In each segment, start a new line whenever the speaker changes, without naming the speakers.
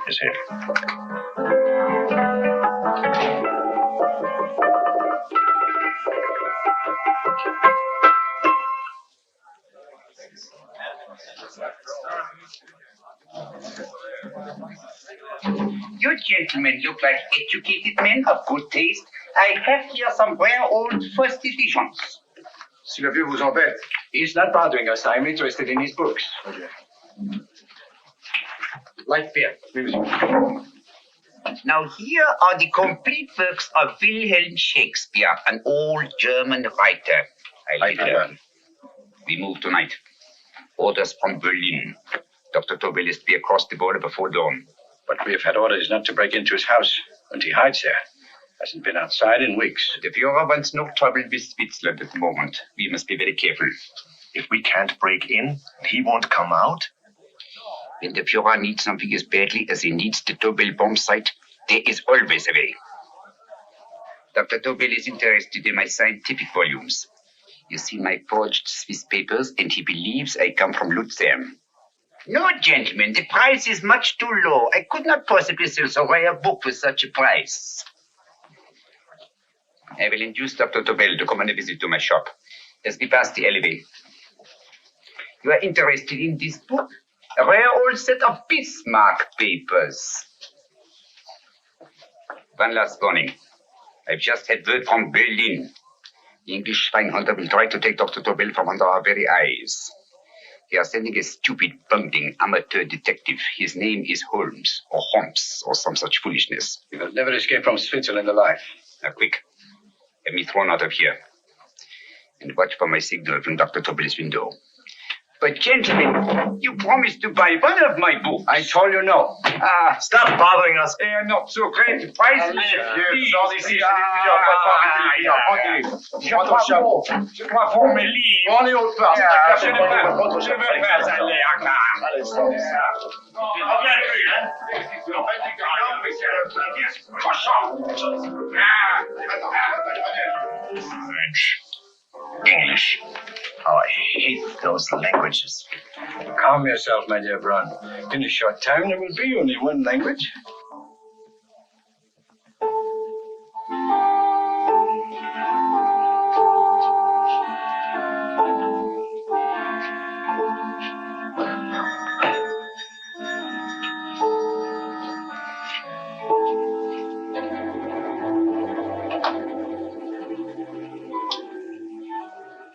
Is it?
You gentlemen look like educated men of good taste. I have here some rare old first editions.
Si le vieux vous embête. He's not bothering us. I'm interested in his books. Okay. Light beer.
Now here are the complete works of Wilhelm Shakespeare, an old German writer. We move tonight. Orders from Berlin. Dr. Tobel is to be across the border before dawn.
But we have had orders not to break into his house, and he hides there. Hasn't been outside in weeks.
The Führer wants no trouble with Switzerland at the moment. We must be very careful.
If we can't break in, he won't come out?
When the Führer needs something as badly as he needs the Tobel bomb site, there is always a way. Dr. Tobel is interested in my scientific volumes. You see my forged Swiss papers, and he believes I come from Lucerne. No, gentlemen, the price is much too low. I could not possibly sell so rare a book for such a price. I will induce Dr. Tobel to come on a visit to my shop as we pass the alleyway. You are interested in this book? A rare old set of Bismarck papers. One last warning. I've just had word from Berlin. The English Schweinhunter will try to take Dr. Tobel from under our very eyes. They are sending a stupid, bungling amateur detective. His name is Holmes, or some such foolishness.
He will never escape from Switzerland alive.
Now, quick. Get me thrown out of here. And watch for my signal from Dr. Tobel's window. But, gentlemen, you promised to buy one of my books.
I told you no.
Stop bothering us.
They are not so great prices. Je crois pour mes livres.
On est au place.
Je ne veux pas aller à
French. English. Oh, I hate those languages. Calm yourself, my dear Brown. In a short time, there will be only one language.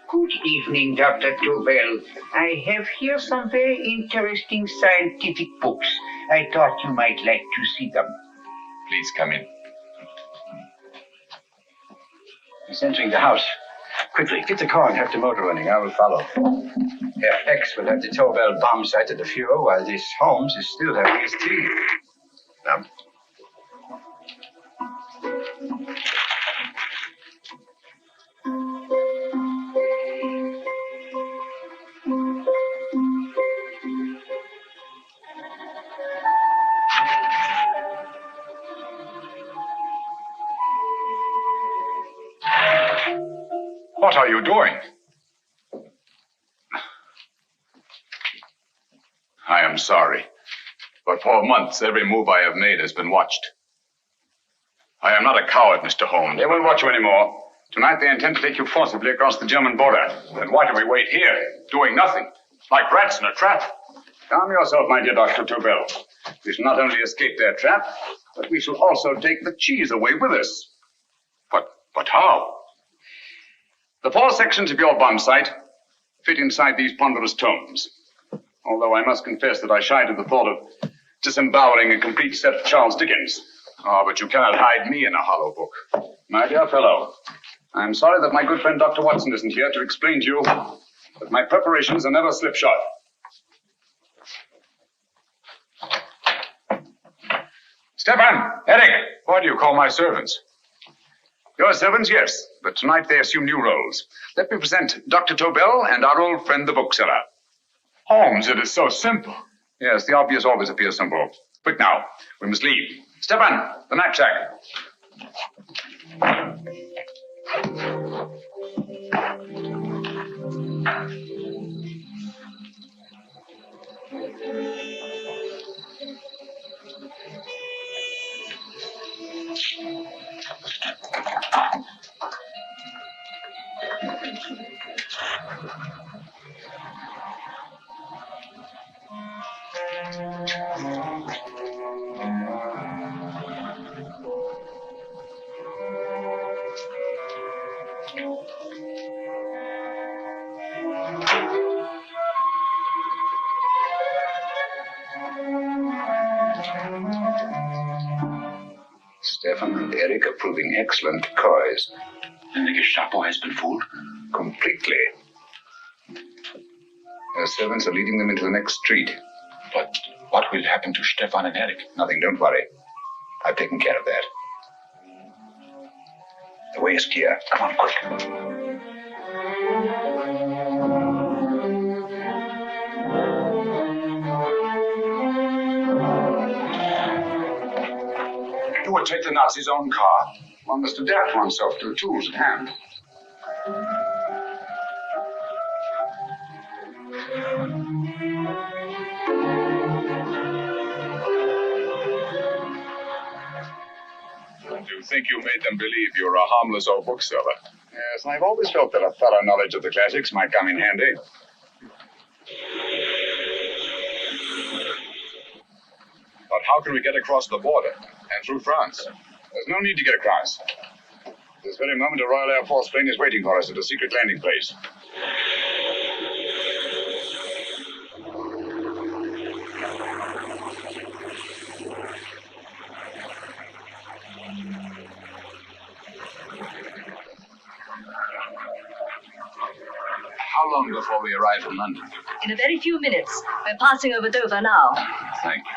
Good evening, Dr. Tobel. I have here some very interesting scientific books. I thought you might like to see them.
Please come in. He's entering the house. Quickly, get the car and have the motor running. I will follow. Herr X will have the Tobel bomb site at the Führer, while this Holmes is still having his tea. Now.
What are you doing? I am sorry, but for months every move I have made has been watched. I am not a coward, Mr. Holmes. They won't watch you anymore. Tonight they intend to take you forcibly across the German border. Then why do we wait here, doing nothing, like rats in a trap? Calm yourself, my dear Dr. Tobel. We shall not only escape their trap, but we shall also take the cheese away with us. But how? The 4 sections of your bomb site fit inside these ponderous tomes. Although I must confess that I shied at the thought of disemboweling a complete set of Charles Dickens. Oh, but you cannot hide me in a hollow book. My dear fellow, I'm sorry that my good friend Dr. Watson isn't here to explain to you that my preparations are never slipshod. Stefan, Eric, why do you call my servants? Your servants, yes, but tonight they assume new roles. Let me present Dr. Tobel and our old friend, the bookseller. Holmes, it is so simple. Yes, the obvious always appears simple. Quick now, we must leave. Stefan, the knapsack.
Stefan and Eric are proving excellent decoys.
And the Gestapo has been fooled?
Completely. Their servants are leading them into the next street.
But what will happen to Stefan and Eric?
Nothing, don't worry. I've taken care of that. The way is clear. Come on, quick.
You would take the Nazis' own car. One must adapt oneself to the tools at hand. You think you made them believe you're a harmless old bookseller? Yes, and I've always felt that a thorough knowledge of the classics might come in handy. But how can we get across the border and through France? There's no need to get across. This very moment, a Royal Air Force plane is waiting for us at a secret landing place. How long before we arrive in London?
In a very few minutes. We're passing over Dover now.
Thank you.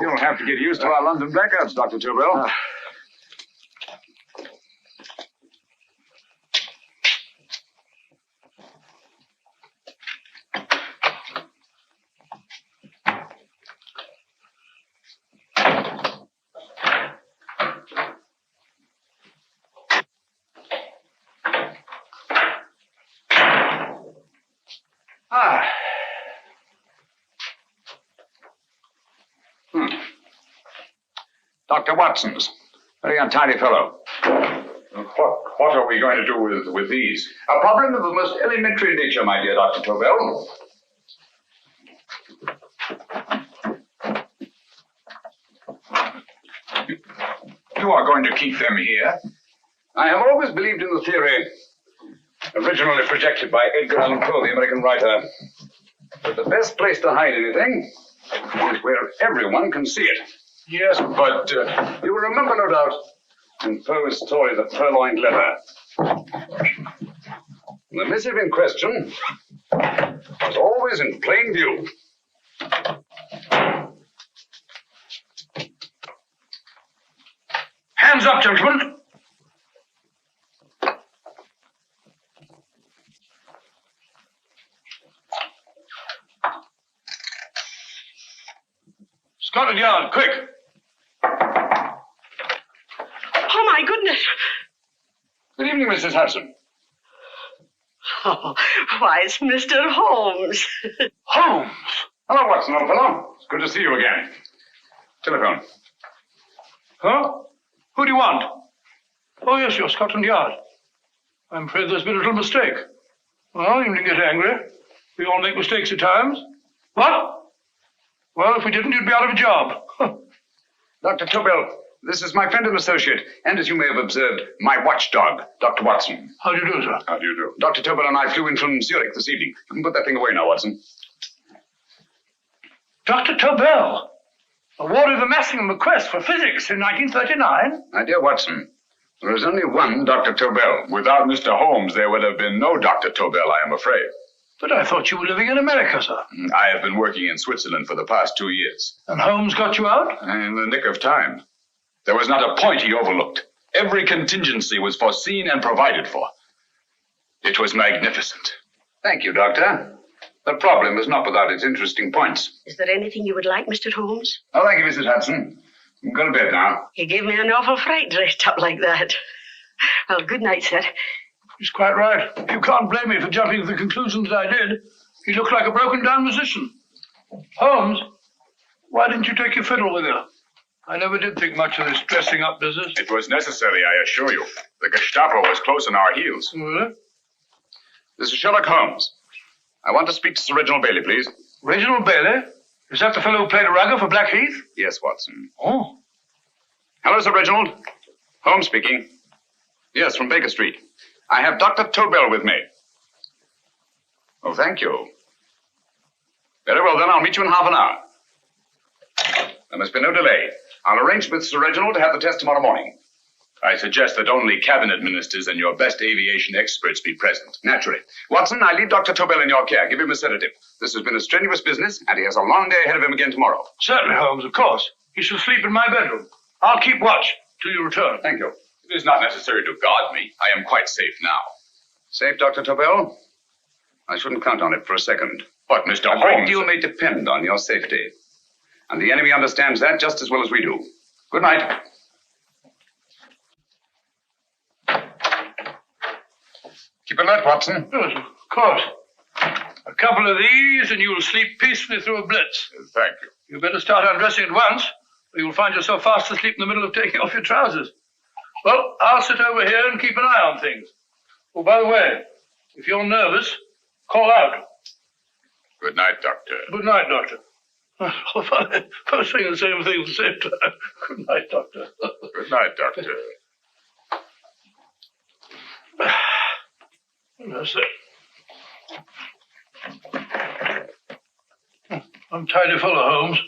You'll have to get used to our London blackouts, Dr. Tobel. Dr. Watson's. Very untidy fellow. What are we going to do with these? A problem of the most elementary nature, my dear Dr. Tobel. You are going to keep them here? I have always believed in the theory, originally projected by Edgar Allan Poe, the American writer, that the best place to hide anything is where everyone can see it. Yes, but you will remember, no doubt, in Poe's story, The Purloined Letter. The missive in question was always in plain view. Hands up, gentlemen. Scotland Yard, quick!
Oh, my goodness.
Good evening, Mrs. Hudson.
Oh, why, it's Mr. Holmes.
Holmes! Hello, Watson, old fellow. It's good to see you again. Telephone.
Huh? Who do you want? Oh, yes, you're Scotland Yard. I'm afraid there's been a little mistake. Well, you needn't get angry. We all make mistakes at times. What? Well, if we didn't, you'd be out of a job.
Dr. Tobel, this is my friend and associate, and as you may have observed, my watchdog, Dr. Watson.
How do you do, sir?
How do you do? Dr. Tobel and I flew in from Zurich this evening. You can put that thing away now, Watson.
Dr. Tobel, awarded the Massingham Quest for physics in 1939.
My dear Watson, there is only one Dr. Tobel. Without Mr. Holmes, there would have been no Dr. Tobel, I am afraid.
But I thought you were living in America, sir.
I have been working in Switzerland for the past 2 years.
And Holmes got you out?
In the nick of time. There was not a point he overlooked. Every contingency was foreseen and provided for. It was magnificent. Thank you, Doctor. The problem is not without its interesting points.
Is there anything you would like, Mr. Holmes?
Oh, thank you, Mrs. Hudson. Go to bed now.
You gave me an awful fright dressed up like that. Well, good night, sir.
He's quite right. You can't blame me for jumping to the conclusion that I did. He looked like a broken-down musician. Holmes, why didn't you take your fiddle with you? I never did think much of this dressing-up business.
It was necessary, I assure you. The Gestapo was close on our heels.
Really?
This is Sherlock Holmes. I want to speak to Sir Reginald Bailey, please.
Reginald Bailey? Is that the fellow who played a rugger for Blackheath?
Yes, Watson.
Oh.
Hello, Sir Reginald. Holmes speaking. Yes, from Baker Street. I have Dr. Tobel with me. Oh, thank you. Very well, then. I'll meet you in half an hour. There must be no delay. I'll arrange with Sir Reginald to have the test tomorrow morning. I suggest that only cabinet ministers and your best aviation experts be present. Naturally. Watson, I leave Dr. Tobel in your care. Give him a sedative. This has been a strenuous business, and he has a long day ahead of him again tomorrow.
Certainly, Holmes, of course. He shall sleep in my bedroom. I'll keep watch till you return.
Thank you. It is not necessary to guard me. I am quite safe now. Safe, Dr. Tobel? I shouldn't count on it for a second. But, Mr. Holmes... A great deal may depend on your safety. And the enemy understands that just as well as we do. Good night. Keep alert, Watson.
Yes, of course. A couple of these and you'll sleep peacefully through a blitz.
Thank you.
You better start undressing at once, or you'll find yourself fast asleep in the middle of taking off your trousers. Well, I'll sit over here and keep an eye on things. Oh, by the way, if you're nervous, call out.
Good night, Doctor.
Good night, Doctor. Both saying the same thing at the same time. Good night, Doctor.
Good night, Doctor.
That's it. I'm tidy full of Holmes.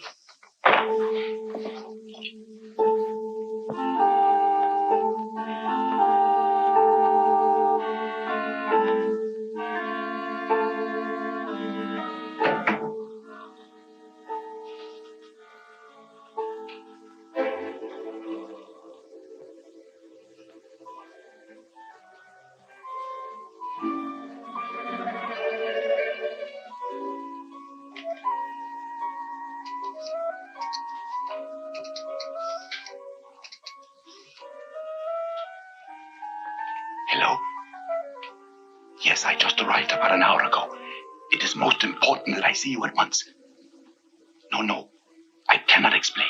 Hello? Yes, I just arrived about an hour ago. It is most important that I see you at once. No, I cannot explain.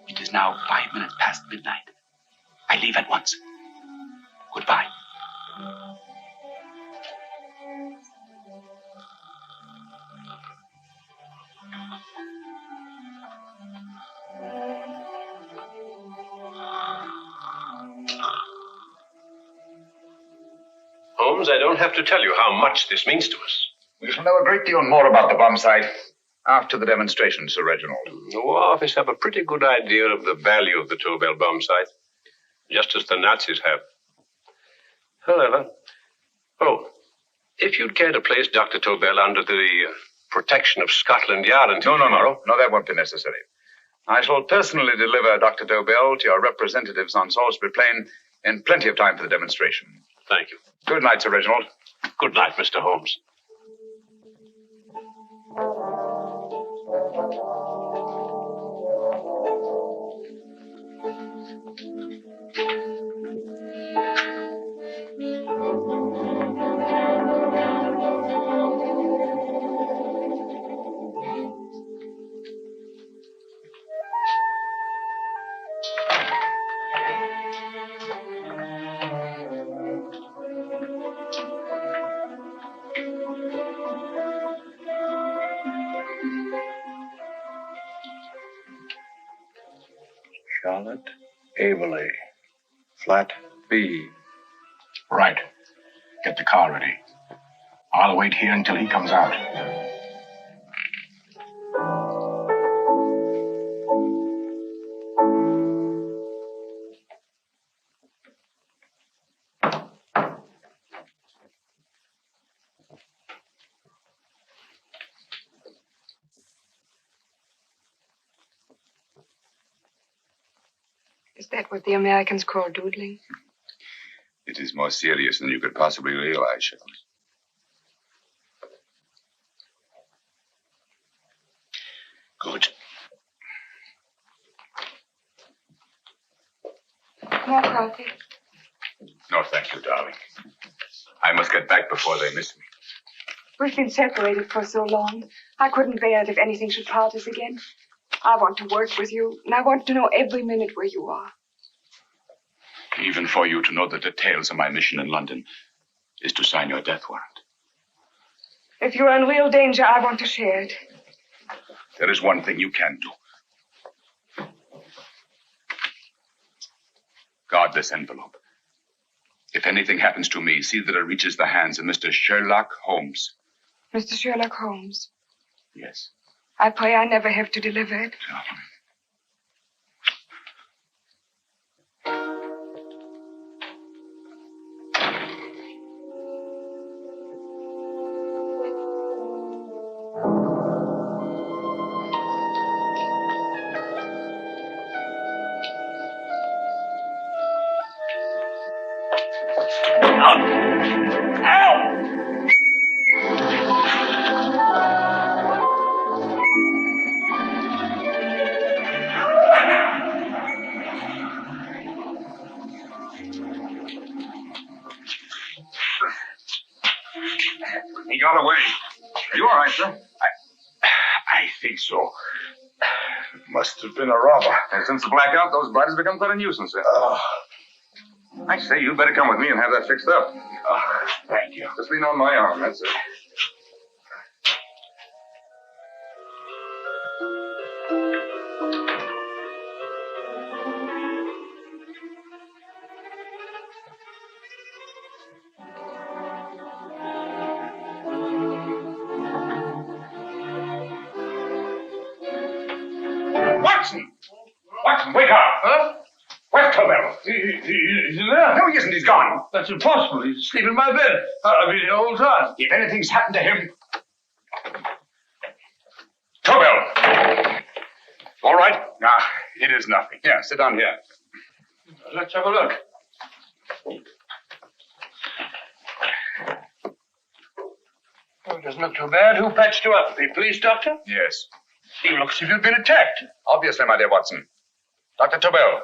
It is now 5 minutes past midnight. I leave at once. Goodbye.
Holmes, I don't have to tell you how much this means to us.
We shall know a great deal more about the bomb site after the demonstration, Sir Reginald.
The War Office have a pretty good idea of the value of the Tobel bomb site, just as the Nazis have. However, if you'd care to place Dr. Tobel under the protection of Scotland Yard until tomorrow...
No, that won't be necessary. I shall personally deliver Dr. Tobel to your representatives on Salisbury Plain in plenty of time for the demonstration.
Thank you.
Good night, Sir Reginald.
Good night, Mr. Holmes.
Charlotte Averley. Flat B.
Right. Get the car ready. I'll wait here until he comes out.
Is that what the Americans call doodling?
It is more serious than you could possibly realize, Sherlock.
Good.
More coffee?
No, thank you, darling. I must get back before they miss me.
We've been separated for so long. I couldn't bear it if anything should part us again. I want to work with you, and I want to know every minute where you are.
Even for you to know the details of my mission in London is to sign your death warrant.
If you're in real danger, I want to share it.
There is one thing you can do. Guard this envelope. If anything happens to me, see that it reaches the hands of Mr. Sherlock Holmes.
Mr. Sherlock Holmes.
Yes.
I pray I never have to deliver it.
He got away. Are you all right, sir? I think so. Must have been a robber. And since the blackout, those bodies become quite a nuisance, sir. I say, you better come with me and have that fixed up. Thank you. Just lean on my arm, that's it. Watson! Watson, wake up!
Huh?
Where's Tobel?
He's in there.
No, he isn't. He's gone.
That's impossible. He's asleep in my bed. I've been here the whole time.
If anything's happened to him... Tobel! All right? Ah, it is nothing. Here, sit down here.
Let's have a look. Oh, it doesn't look too bad. Who patched you up? The police doctor?
Yes.
You look as if you'd been attacked.
Obviously, my dear Watson. Dr. Tobel,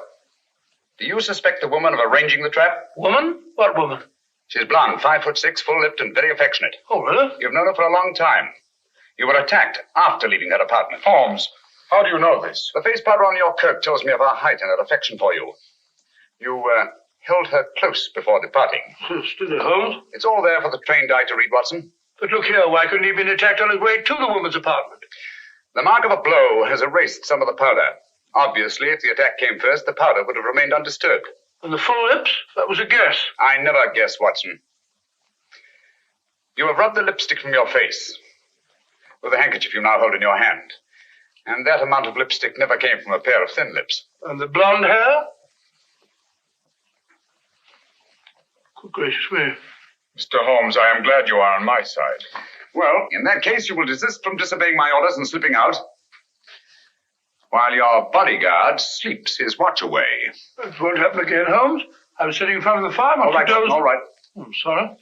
do you suspect the woman of arranging the trap?
Woman? What woman?
She's blonde, 5'6", full-lipped, and very affectionate.
Oh, really?
You've known her for a long time. You were attacked after leaving her apartment. Holmes, how do you know this? The face powder on your coat tells me of her height and her affection for you. You held her close before departing.
Stood at Holmes?
It's all there for the trained eye to read, Watson.
But look here, why couldn't he have been attacked on his way to the woman's apartment?
The mark of a blow has erased some of the powder. Obviously, if the attack came first, the powder would have remained undisturbed.
And the full lips? That was a guess.
I never guess, Watson. You have rubbed the lipstick from your face with the handkerchief you now hold in your hand. And that amount of lipstick never came from a pair of thin lips.
And the blonde hair? Good gracious me.
Mr. Holmes, I am glad you are on my side. Well, in that case, you will desist from disobeying my orders and slipping out, while your bodyguard sleeps his watch away.
It won't happen again, Holmes. I was sitting in front of the fire.
All right, all right.
I'm sorry.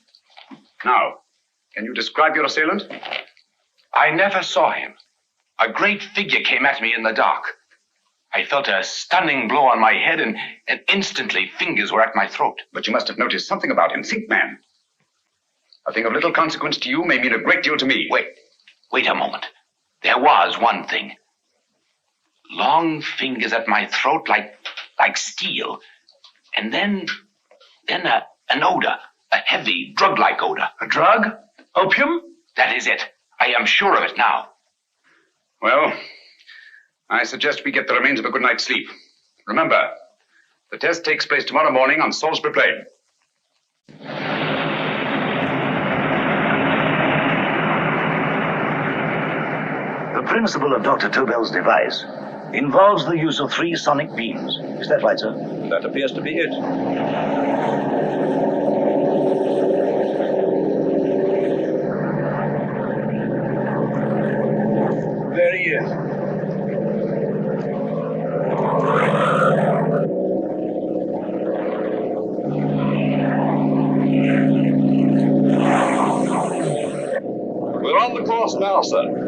Now, can you describe your assailant?
I never saw him. A great figure came at me in the dark. I felt a stunning blow on my head, and instantly fingers were at my throat.
But you must have noticed something about him. Think, man. A thing of little consequence to you may mean a great deal to me.
Wait a moment. There was one thing. Long fingers at my throat like steel. And then an odor. A heavy, drug-like odor.
A drug? Opium?
That is it. I am sure of it now.
Well, I suggest we get the remains of a good night's sleep. Remember, the test takes place tomorrow morning on Salisbury Plain.
The principle of Dr. Tobel's device involves the use of 3 sonic beams. Is that right, sir?
That appears to be it.
There he is.
We're on the course now, sir.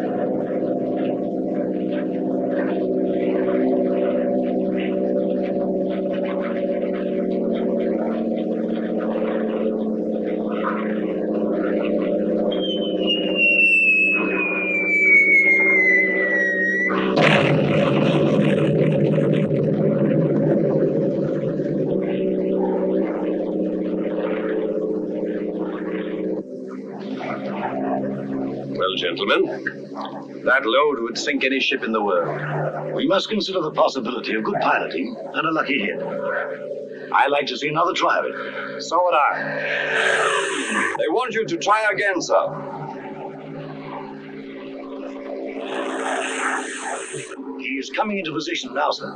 gentlemen. That load would sink any ship in the world.
We must consider the possibility of good piloting and a lucky hit. I'd like to see another try of it.
So would I. They want you to try again, sir.
He is coming into position now, sir.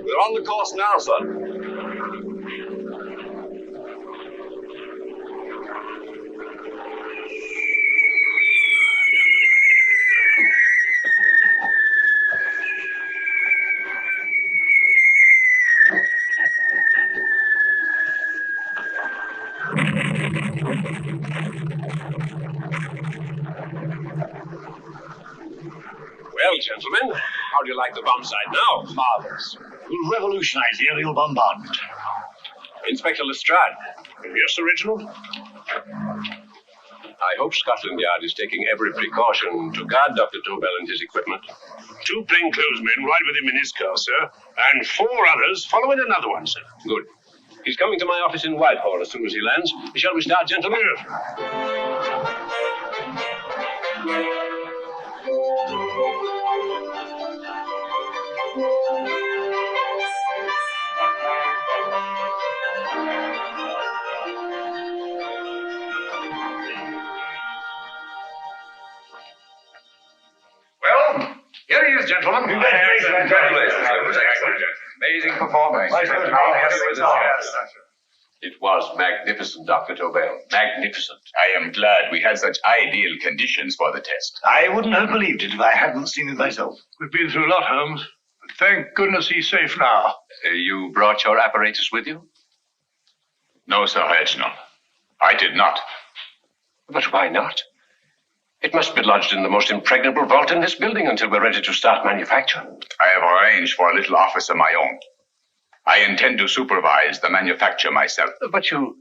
We're on the course now, sir. Well, gentlemen, how do you like the bomb sight now?
Marvelous. Will revolutionize the aerial bombardment.
Inspector Lestrade. Yes, Sir Reginald? I hope Scotland Yard is taking every precaution to guard Dr. Tobel and his equipment.
2 plainclothesmen ride with him in his car, sir, and 4 others follow in another one, sir.
Good. He's coming to my office in Whitehall as soon as he lands. Shall we start, gentlemen?
Well, here he is, gentlemen. Congratulations. Amazing performance. It was magnificent, Dr. Tobel. Magnificent.
I am glad we had such ideal conditions for the test.
I wouldn't have believed it if I hadn't seen it myself.
We've been through a lot, Holmes. But thank goodness he's safe now.
You brought your apparatus with you?
No, Sir Reginald. I did not.
But why not? It must be lodged in the most impregnable vault in this building until we're ready to start manufacture.
I have arranged for a little office of my own. I intend to supervise the manufacture myself.
But you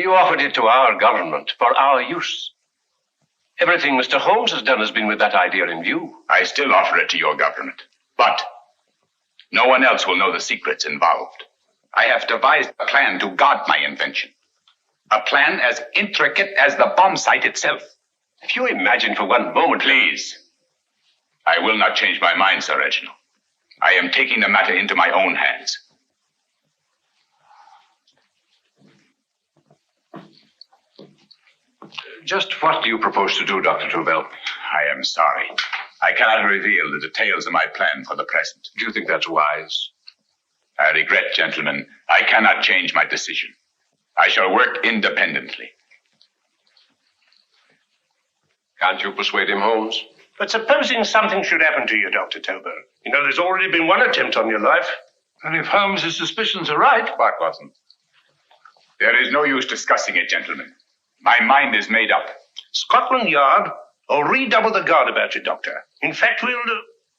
offered it to our government for our use. Everything Mr. Holmes has done has been with that idea in view.
I still offer it to your government. But no one else will know the secrets involved. I have devised a plan to guard my invention. A plan as intricate as the bomb sight itself.
If you imagine for one moment...
Please. I will not change my mind, Sir Reginald. I am taking the matter into my own hands.
Just what do you propose to do, Dr. Tobel?
I am sorry. I cannot reveal the details of my plan for the present.
Do you think that's wise?
I regret, gentlemen, I cannot change my decision. I shall work independently.
Can't you persuade him, Holmes?
But supposing something should happen to you, Dr. Tobel. You know, there's already been one attempt on your life. And if Holmes' suspicions are right...
What wasn't? There is no use discussing it, gentlemen. My mind is made up.
Scotland Yard will redouble the guard about you, Doctor. In fact, we'll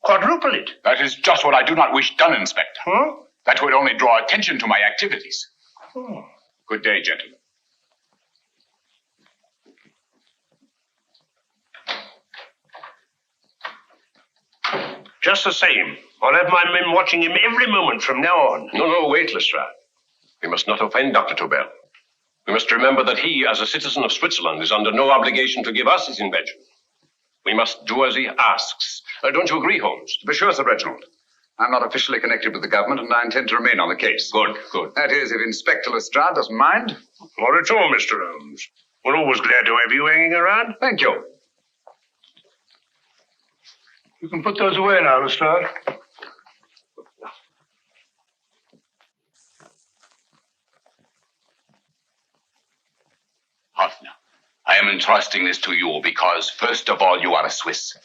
quadruple it.
That is just what I do not wish done, Inspector.
Huh?
That would only draw attention to my activities.
Hmm.
Good day, gentlemen.
Just the same, I'll have my men watching him every moment from now on.
No, wait, Lestrade. We must not offend Dr. Tobel. We must remember that he, as a citizen of Switzerland, is under no obligation to give us his invention. We must do as he asks. Don't you agree, Holmes?
To be sure, Sir Reginald. I'm not officially connected with the government, and I intend to remain on the case.
Good.
That is, if Inspector Lestrade doesn't mind.
Not at all, Mr. Holmes. We're always glad to have you hanging around.
Thank you.
You can put those away now, Lestrade.
Hoffner, I am entrusting this to you because, first of all, you are a Swiss.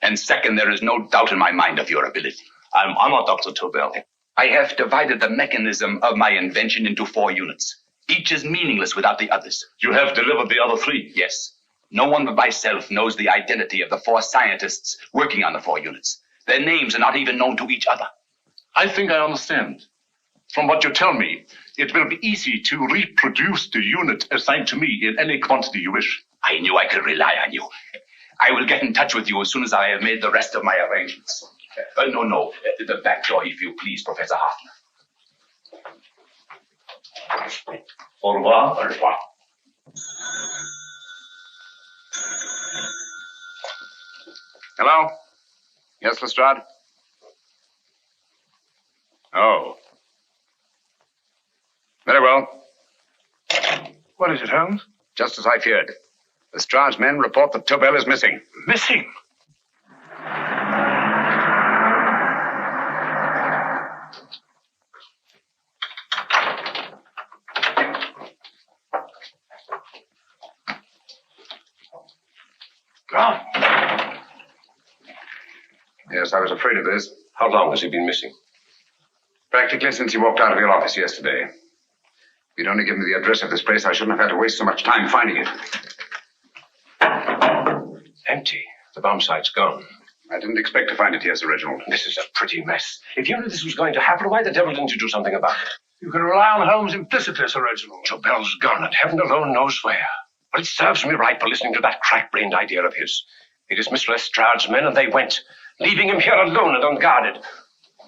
And second, there is no doubt in my mind of your ability.
I'm honored, Dr. Tobel.
I have divided the mechanism of my invention into 4 units. Each is meaningless without the others.
You have delivered the other 3?
Yes. No one but myself knows the identity of the 4 scientists working on the 4 units. Their names are not even known to each other.
I think I understand. From what you tell me, it will be easy to reproduce the unit assigned to me in any quantity you wish.
I knew I could rely on you. I will get in touch with you as soon as I have made the rest of my arrangements. No. The back door, if you please, Professor Hoffner.
Au revoir.
Au revoir.
Hello? Yes, Lestrade? Oh. Very well.
What is it, Holmes?
Just as I feared. Lestrade's men report that Tobel is missing.
Missing? Gone.
Yes, I was afraid of this.
How long has he been missing?
Practically since he walked out of your office yesterday. If you'd only given me the address of this place, I shouldn't have had to waste so much time finding it.
Empty. The bomb site's gone.
I didn't expect to find it here, Sir Reginald.
This is a pretty mess. If you knew this was going to happen, why the devil didn't you do something about it?
You can rely on Holmes implicitly, Sir Reginald.
Tobel's gone, and heaven alone knows where. But it serves me right for listening to that crack-brained idea of his. He dismissed Lestrade's men, and they went, leaving him here alone and unguarded.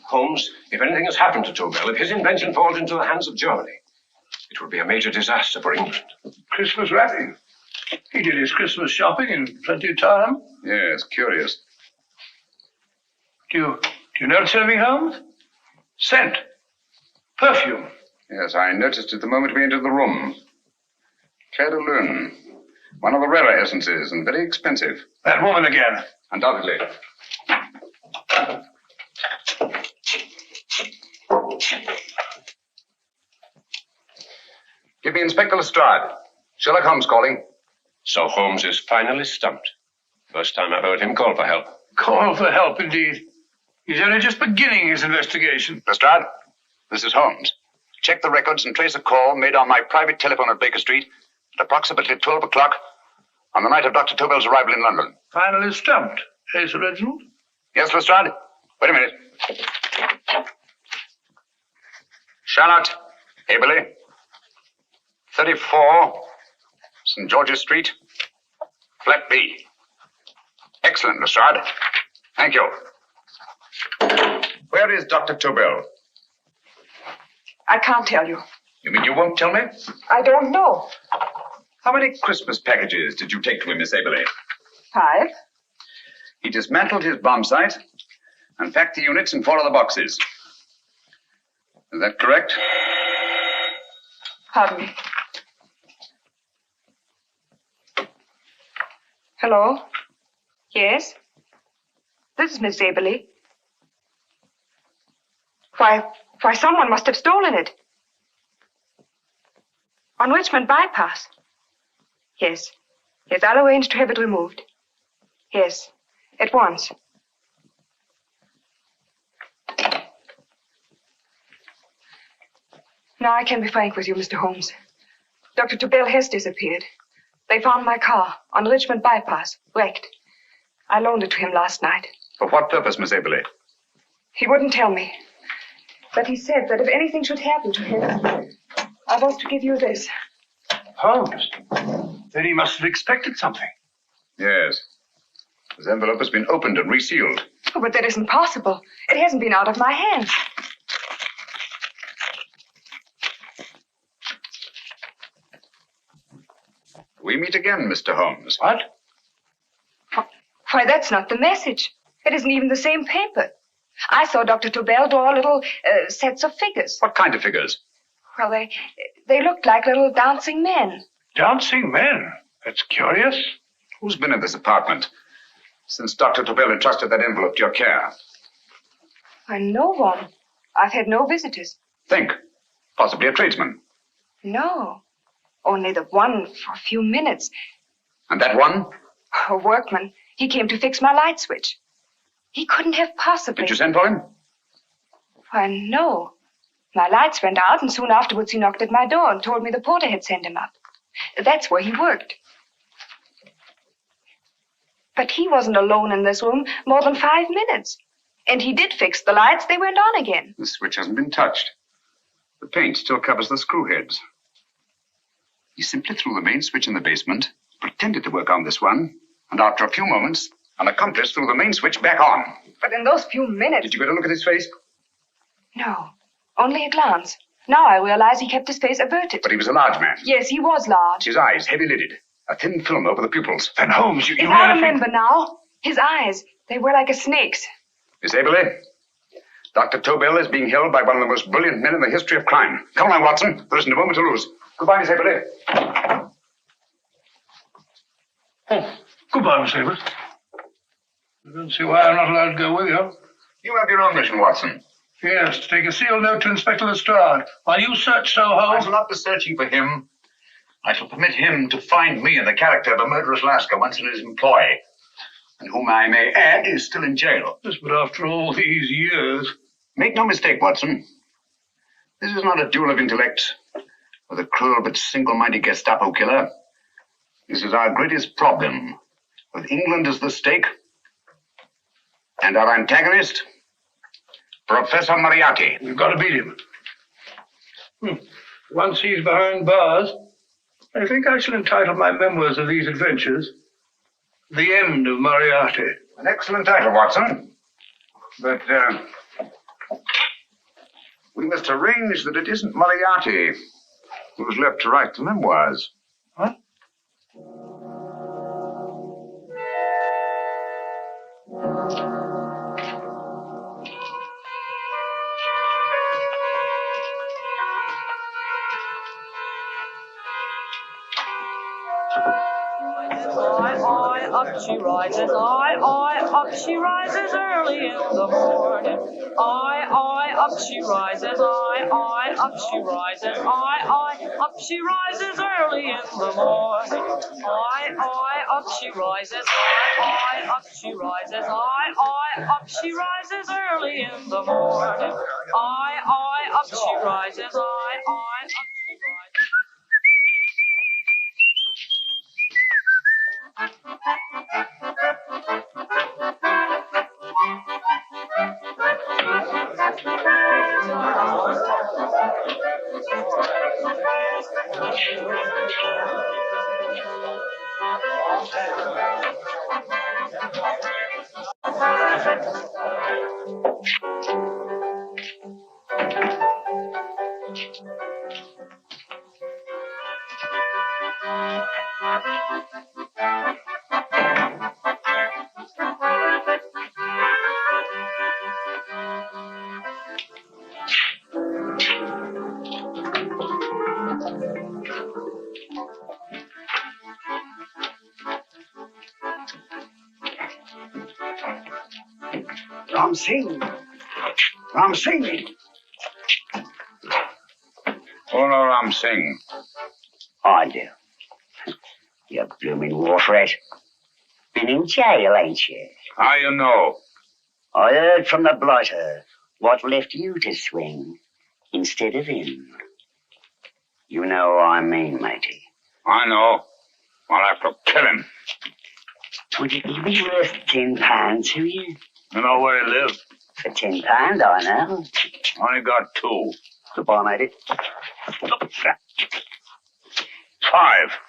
Holmes, if anything has happened to Tobel, if his invention falls into the hands of Germany, it would be a major disaster for England.
Christmas wrapping. He did his Christmas shopping in plenty of time.
Yes, curious.
Do you notice anything, Holmes? Scent. Perfume.
Yes, I noticed it the moment we entered the room. Clair de Lune. One of the rarer essences, and very expensive.
That woman again.
Undoubtedly. Give me Inspector Lestrade. Sherlock Holmes calling.
So Holmes is finally stumped. First time I've heard him call for help.
Call for help, indeed. He's only just beginning his investigation.
Lestrade, this is Holmes. Check the records and trace a call made on my private telephone at Baker Street at approximately 12 o'clock on the night of Dr. Tobel's arrival in London.
Finally stumped, eh, Sir Reginald?
Yes, Lestrade? Wait a minute. Charlotte, Aberley, 34, St. George's Street, flat B. Excellent, Lestrade. Thank you. Where is Dr. Tobel?
I can't tell you.
You mean you won't tell me?
I don't know.
How many Christmas packages did you take to him, Miss Aberley?
5.
He dismantled his bomb site and packed the units in 4 of the boxes. Is that correct?
Pardon me. Hello? Yes? This is Miss Aberley. Why, someone must have stolen it. On Richmond Bypass. Yes. Yes, I'll arrange to have it removed. Yes, at once. Now I can be frank with you, Mr. Holmes. Dr. Tobel has disappeared. They found my car on Richmond Bypass, wrecked. I loaned it to him last night.
For what purpose, Miss Aberley?
He wouldn't tell me. But he said that if anything should happen to him, I was to give you this.
Holmes? Then he must have expected something.
Yes. This envelope has been opened and resealed.
Oh, but that isn't possible. It hasn't been out of my hands.
We meet again, Mr. Holmes.
What?
Why, that's not the message. It isn't even the same paper. I saw Dr. Tobel draw little sets of figures.
What kind of figures?
Well, they looked like little dancing men.
Dancing men? That's curious.
Who's been in this apartment since Dr. Tobel entrusted that envelope to your care?
Why, no one. I've had no visitors.
Think. Possibly a tradesman.
No. Only the one for a few minutes.
And that one?
A workman. He came to fix my light switch. He couldn't have possibly...
Did you send for him?
Why, no. My lights went out, and soon afterwards he knocked at my door and told me the porter had sent him up. That's where he worked. But he wasn't alone in this room more than 5 minutes. And he did fix the lights. They went on again.
The switch hasn't been touched. The paint still covers the screw heads. He simply threw the main switch in the basement, pretended to work on this one, and after a few moments, an accomplice threw the main switch back on.
But in those few minutes...
Did you get a look at his face?
No, only a glance. Now I realize he kept his face averted.
But he was a large man.
Yes, he was large.
His eyes, heavy-lidded. A thin film over the pupils.
Then Holmes,
If I remember now, his eyes, they were like a snake's.
Miss Aberley, Dr. Tobel is being held by one of the most brilliant men in the history of crime. Come along, Watson. There isn't a moment to lose. Goodbye, Miss Aberley.
Oh, goodbye, Miss Aberley. I don't see why I'm not allowed to go with you.
You have your own mission, Watson.
Yes, to take a sealed note to Inspector Lestrade while you search Soho.
I shall not be searching for him. I shall permit him to find me in the character of a murderous Lascar once in his employ, and whom I may add is still in jail.
Yes, but after all these years...
Make no mistake, Watson. This is not a duel of intellects with a cruel but single-minded Gestapo killer. This is our greatest problem, with England as the stake, and our antagonist, Professor Moriarty.
We've got to beat him. Once he's behind bars, I think I shall entitle my memoirs of these adventures, The End of Moriarty.
An excellent title, Watson. But, we must arrange that it isn't Moriarty who's left to write the memoirs.
What?
Up she rises, up she rises early in the morning. Up she rises, up she rises, up she rises early in the morning. Up she rises, up she rises, up she rises early in the morning. Up she rises, up she rises.
Ram Singh. Oh, no, Ram Singh.
I do. You blooming wharf rat. Been in jail, ain't you?
How you know?
I heard from the blighter what left you to swing instead of him. You know what I mean, matey.
I know. I'll have to kill him.
Would it be worth £10 to you?
You know where he lives?
For £10, I know.
Only got 2.
Goodbye, matey.
5.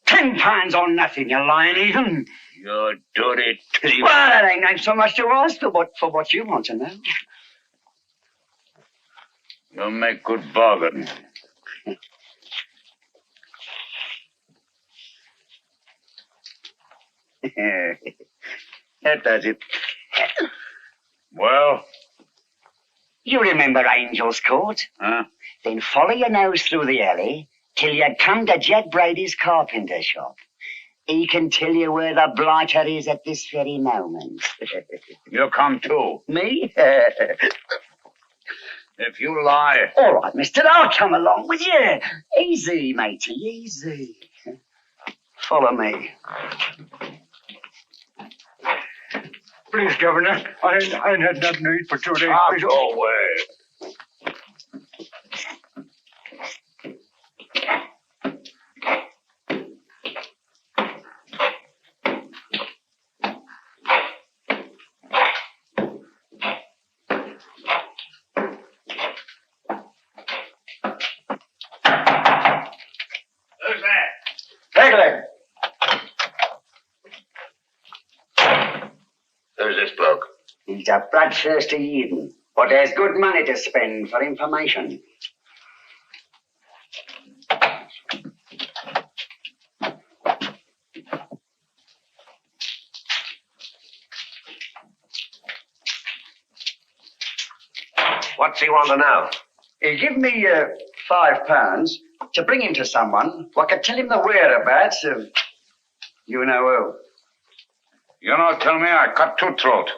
£10 on nothing, you lying heathen.
You dirty thief.
Well, that ain't so much to ask for what you want to know.
You'll make good bargain.
That does it.
Well?
You remember Angel's Court?
Huh?
Then follow your nose through the alley till you come to Jack Brady's carpenter shop. He can tell you where the blighter is at this very moment.
You come too.
Me?
If you lie...
All right, mister, I'll come along with you. Easy, matey, easy. Follow me.
Please, Governor, I ain't had nothing to eat for 2 days.
Go away.
Who's that?
Pegler.
Who's this bloke?
He's a bloodthirsty heathen, but there's good money to spend for information.
What's he want to know? He give me £5 to bring him to someone who could tell him the whereabouts of you know who.
You don't tell me I cut two throat.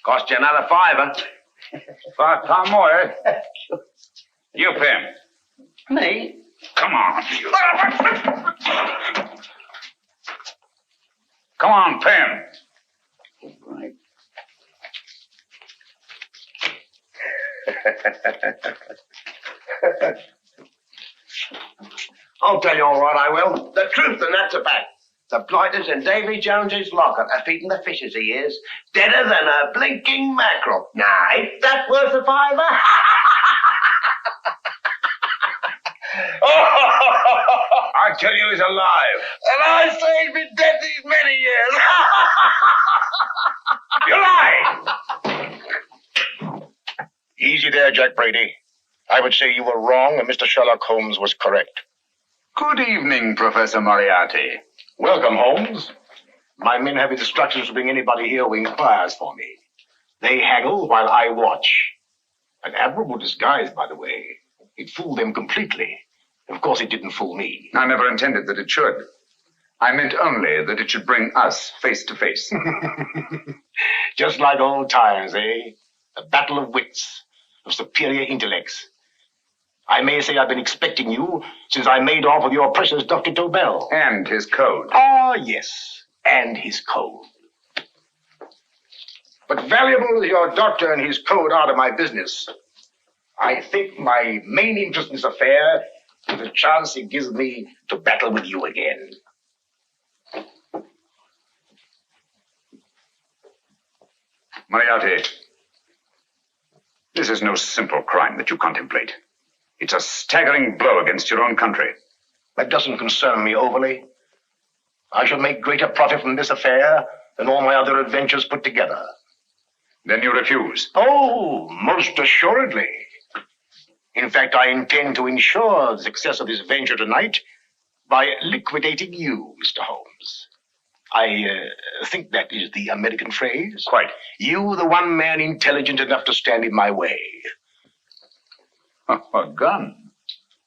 Cost you another £5.
£5 more, eh? You pay him.
Me?
Come on. Come on, pay him.
Right.
I'll tell you all right, I will. The truth, and that's a fact. The blighters in Davy Jones's locker are feeding the fishes he is. Deader than a blinking mackerel. Now, ain't that worth a £5?
I tell you he's alive.
And I say he's been dead these many years.
You lie!
Easy there, Jack Brady. I would say you were wrong and Mr. Sherlock Holmes was correct.
Good evening, Professor Moriarty.
Welcome, Holmes. My men have instructions to bring anybody here who inquires for me. They haggle while I watch. An admirable disguise, by the way. It fooled them completely. Of course, it didn't fool me.
I never intended that it should. I meant only that it should bring us face to face.
Just like old times, eh? A battle of wits, of superior intellects. I may say I've been expecting you since I made off with your precious Dr. Tobel.
And his code.
Ah, yes, and his code. But valuable as your doctor and his code are to my business, I think my main interest in this affair is the chance it gives me to battle with you again.
Moriarty, this is no simple crime that you contemplate. It's a staggering blow against your own country.
That doesn't concern me overly. I shall make greater profit from this affair than all my other adventures put together.
Then you refuse?
Oh, most assuredly. In fact, I intend to ensure the success of this venture tonight by liquidating you, Mr. Holmes. I think that is the American phrase.
Quite.
You, the one man intelligent enough to stand in my way.
A gun?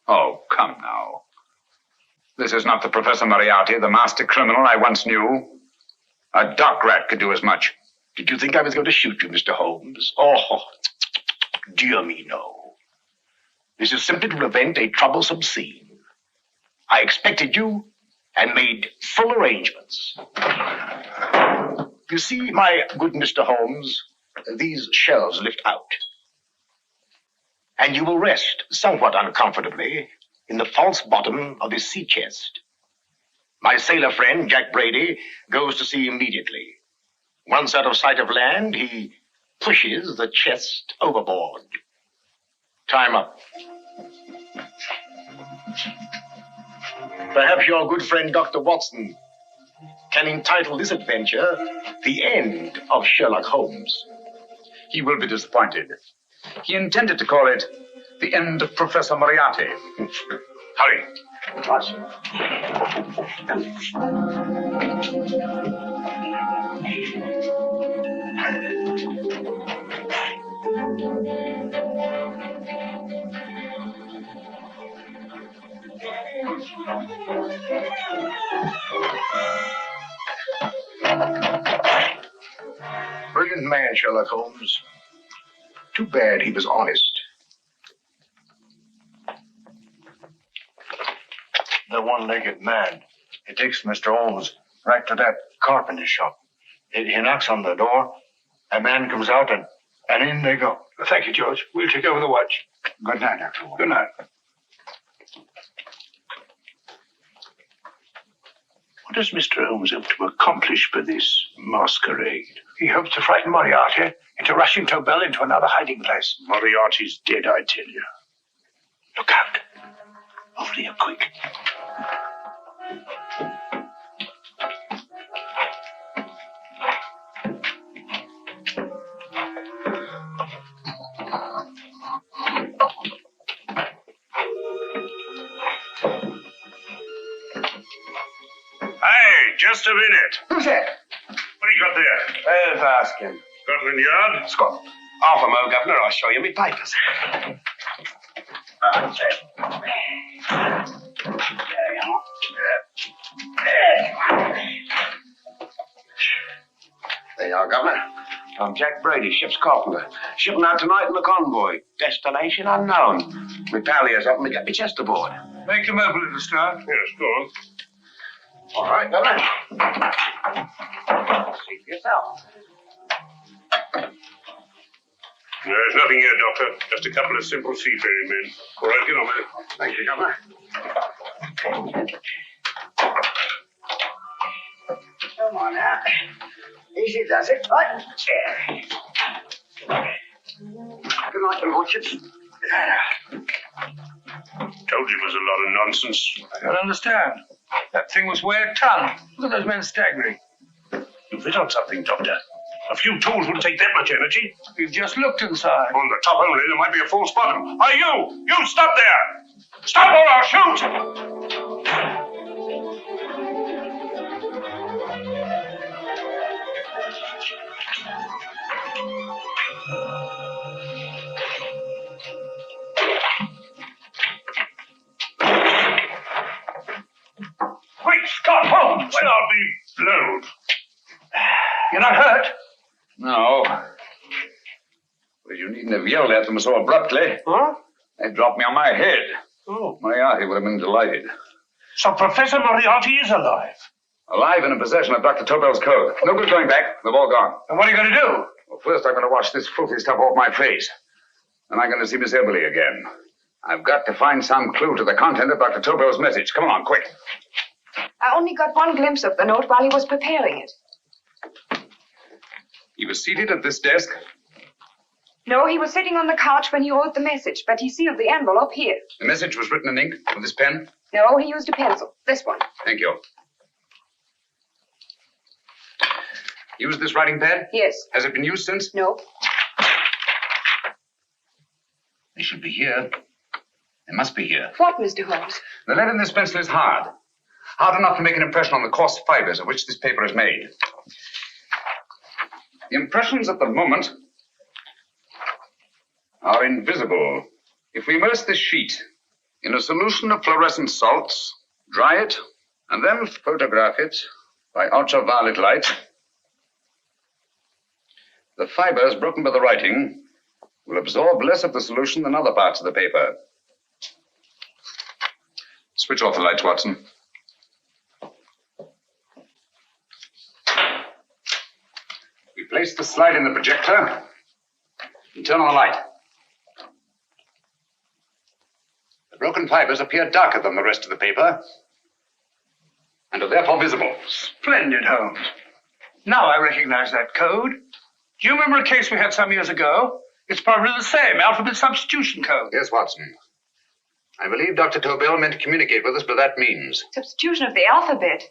Oh, come now. This is not the Professor Moriarty, the master criminal I once knew. A dock rat could do as much.
Did you think I was going to shoot you, Mr. Holmes? Oh, dear me, no. This is simply to prevent a troublesome scene. I expected you and made full arrangements. You see, my good Mr. Holmes, these shelves lift out. And you will rest somewhat uncomfortably in the false bottom of this sea chest. My sailor friend, Jack Brady, goes to sea immediately. Once out of sight of land, he pushes the chest overboard. Time up. Perhaps your good friend Dr. Watson can entitle this adventure The End of Sherlock Holmes.
He will be disappointed. He intended to call it The End of Professor Moriarty. Hurry.
What? Brilliant man, Sherlock Holmes. Too bad he was honest.
The one-legged man. He takes Mr. Holmes right to that carpenter shop. He knocks on the door. A man comes out and in they go.
Thank you, George. We'll take over the watch.
Good night, Dr. Holmes.
Good night. What does Mr. Holmes hope to accomplish by this masquerade? He hopes to frighten Moriarty into rushing Tobel into another hiding place. Moriarty's dead, I tell you. Look out. Over here, quick.
Just a minute.
Who's that?
What do you got there?
Let's ask him.
Scotland Yard?
Scotland.
Half a mo, Governor. I'll show you me papers. There you are, Governor. I'm Jack Brady, ship's carpenter. Shipping out tonight in the convoy. Destination unknown. My pal here's helping me get my chest aboard.
Make him over, little star.
Yes, go on. All right, Governor. See for yourself.
There's nothing here, Doctor. Just a couple of simple seafaring men. All right, get on with it.
Thank you, Governor.
Come on now. Easy does it. Right. Good night, your lordships.
Told you it was a lot of nonsense.
I don't understand. That thing was way a ton. Look at those men staggering.
You've hit on something, Doctor. A few tools wouldn't take that much energy.
We've just looked inside.
On the top only, there might be a false bottom. Hey, you! You stop there! Stop or I'll shoot!
Great Scott, Holmes!
Well, I'll be blowed.
You're not hurt?
No. But you needn't have yelled at them so abruptly.
Huh?
They dropped me on my head.
Oh.
Moriarty would have been delighted.
So Professor Moriarty is alive?
Alive and in possession of Dr. Tobel's code. No good going back. They've all gone.
And what are you going to do?
Well, first I'm going to wash this filthy stuff off my face. Then I'm going to see Miss Eberly again. I've got to find some clue to the content of Dr. Tobel's message. Come on, quick.
I only got one glimpse of the note while he was preparing it.
He was seated at this desk.
No, he was sitting on the couch when he wrote the message, but he sealed the envelope here.
The message was written in ink with this pen.
No, he used a pencil. This one.
Thank you. Used this writing pad?
Yes.
Has it been used since?
No.
They should be here. They must be here.
What, Mr. Holmes?
The lead in this pencil is hard. Hard enough to make an impression on the coarse fibers of which this paper is made. The impressions at the moment are invisible. If we immerse this sheet in a solution of fluorescent salts, dry it, and then photograph it by ultraviolet light, the fibers broken by the writing will absorb less of the solution than other parts of the paper. Switch off the lights, Watson. We place the slide in the projector and turn on the light. The broken fibers appear darker than the rest of the paper and are therefore visible.
Splendid, Holmes. Now I recognize that code. Do you remember a case we had some years ago? It's probably the same, alphabet substitution code.
Yes, Watson. I believe Dr. Tobel meant to communicate with us by that means.
Substitution of the alphabet?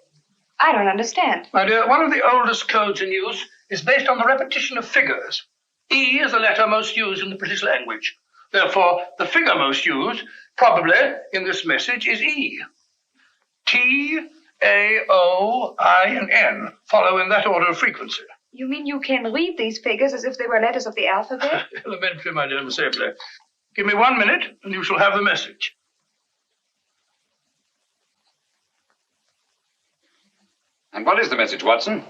I don't understand.
My dear, one of the oldest codes in use is based on the repetition of figures. E is the letter most used in the British language. Therefore, the figure most used, probably in this message, is E. T, A, O, I, and N follow in that order of frequency.
You mean you can read these figures as if they were letters of the alphabet?
Elementary, my dear Miss Eberly. Give me 1 minute, and you shall have the message.
And what is the message, Watson?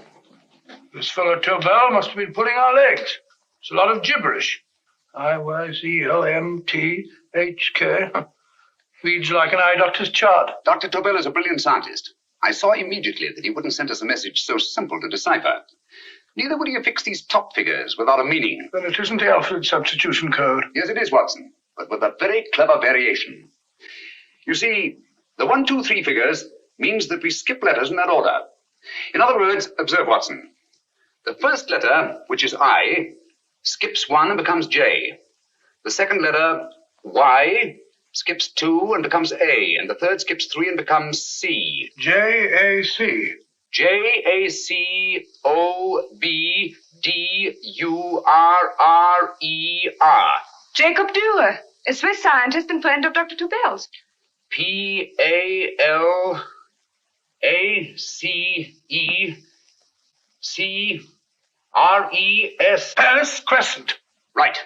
This fellow Tobel must have been pulling our legs. It's a lot of gibberish. I-Y-Z-L-M-T-H-K. Reads like an eye doctor's chart.
Dr. Tobel is a brilliant scientist. I saw immediately that he wouldn't send us a message so simple to decipher. Neither would he have fixed these top figures without a meaning.
Then it isn't the alphabet substitution code.
Yes, it is, Watson, but with a very clever variation. You see, the 1, 2, 3 figures means that we skip letters in that order. In other words, observe, Watson. The first letter, which is I, skips 1 and becomes J. The second letter, Y, skips 2 and becomes A. And the third skips 3 and becomes C.
J-A-C.
J-A-C-O-B-D-U-R-R-E-R.
Jacob Dürer, a Swiss scientist and friend of Dr. Tobel's.
P-A-L-A-C-E-C-R-E-S.
Paris Crescent.
Right.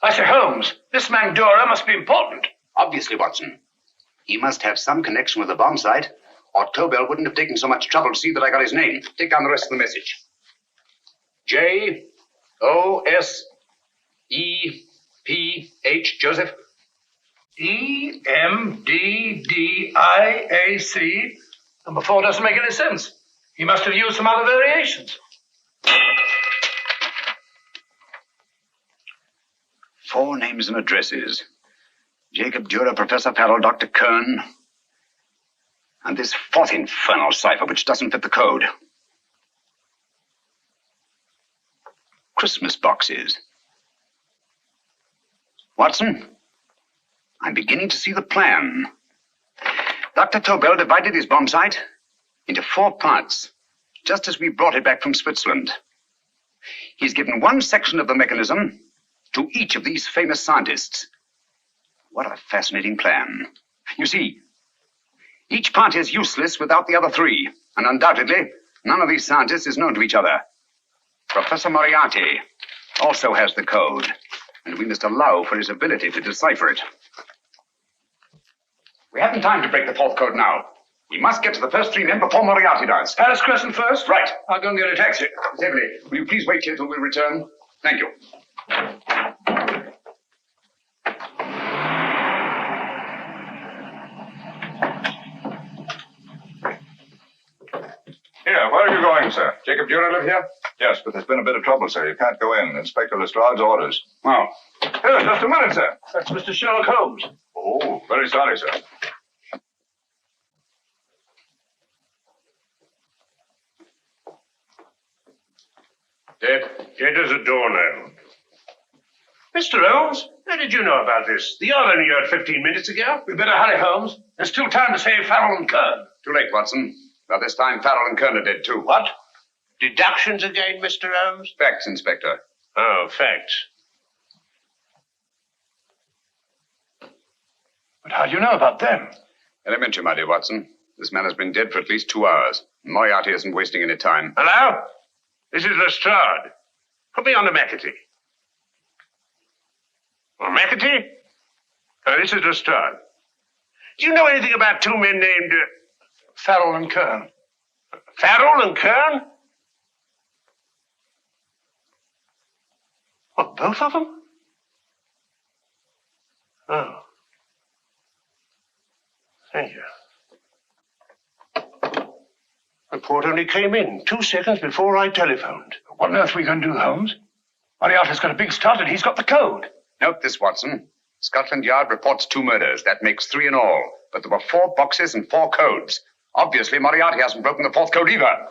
I say, Holmes, this man Dora must be important.
Obviously, Watson. He must have some connection with the bomb site, or Tobel wouldn't have taken so much trouble to see that I got his name. Take down the rest of the message. J-O-S-E-P-H, Joseph.
E-M-D-D-I-A-C. Number 4 doesn't make any sense. He must have used some other variations.
4 names and addresses. Jacob Dürer, Professor Farrell, Dr. Kern, and this 4th infernal cipher which doesn't fit the code. Christmas boxes. Watson, I'm beginning to see the plan. Dr. Tobel divided his bomb site into 4 parts, just as we brought it back from Switzerland. He's given one section of the mechanism to each of these famous scientists. What a fascinating plan. You see, each part is useless without the other 3, and undoubtedly, none of these scientists is known to each other. Professor Moriarty also has the code, and we must allow for his ability to decipher it. We haven't time to break the 4th code now. We must get to the first 3 men before Moriarty does.
Palace Crescent first?
Right.
I'll go and get a taxi.
Miss Emily, will you please wait here till we return? Thank you.
Here, where are you going, sir? Jacob Dürer live here? Yes, but there's been a bit of trouble, sir. You can't go in. Inspector Lestrade's orders.
Oh.
Here, just a minute, sir.
That's Mr. Sherlock Holmes.
Oh, very sorry, sir.
Dead as a doornail. Mr. Holmes, how did you know about this? The yacht only heard 15 minutes ago.
We better hurry, Holmes. There's still time to save Farrell and Kern.
Too late, Watson. By this time, Farrell and Kern are dead, too.
What? Deductions again, Mr. Holmes?
Facts, Inspector.
Oh, facts.
But how do you know about them?
Elementary, my dear Watson. This man has been dead for at least 2 hours. Moriarty isn't wasting any time.
Hello? This is Lestrade. Put me on to McAtee. Oh, McAtee? Oh, this is Lestrade. Do you know anything about 2 men named...
Farrell and Kern.
Farrell and Kern? What, both of them? Oh. Thank you. Report only came in 2 seconds before I telephoned.
What on earth are we going to do, Holmes? Moriarty's got a big start and he's got the code.
Note this, Watson. Scotland Yard reports 2 murders. That makes 3 in all. But there were 4 boxes and 4 codes. Obviously, Moriarty hasn't broken the 4th code either.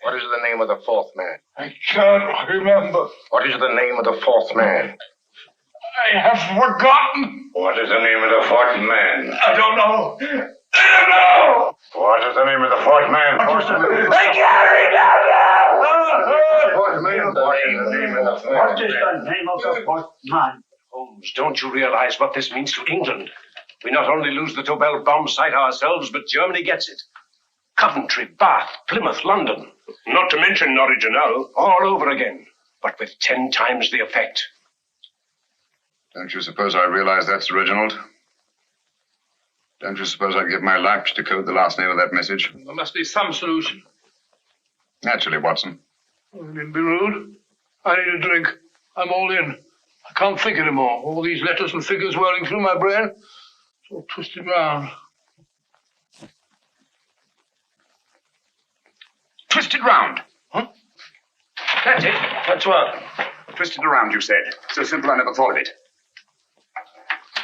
What is the name of the 4th man?
I can't remember.
What is the name of the 4th man?
I have forgotten.
What is the name of the 4th man?
I don't know. I don't know.
What is the name of the 4th man?
I can't remember.
What is the name of the 4th man?
Holmes, don't you realize what this means to England? We not only lose the Tobel bomb site ourselves, but Germany gets it. Coventry, Bath, Plymouth, London.
Not to mention Norwich and Hull.
All over again, but with 10 times the effect.
Don't you suppose I realize that's Reginald? Don't you suppose I'd give my life to decode the last name of that message?
There must be some solution.
Naturally, Watson.
Oh, you needn't be rude. I need a drink. I'm all in. I can't think anymore. All these letters and figures whirling through my brain. It's all twisted round.
Twisted round.
Huh?
That's it. That's what? Twisted around, you said. So simple I never thought of it.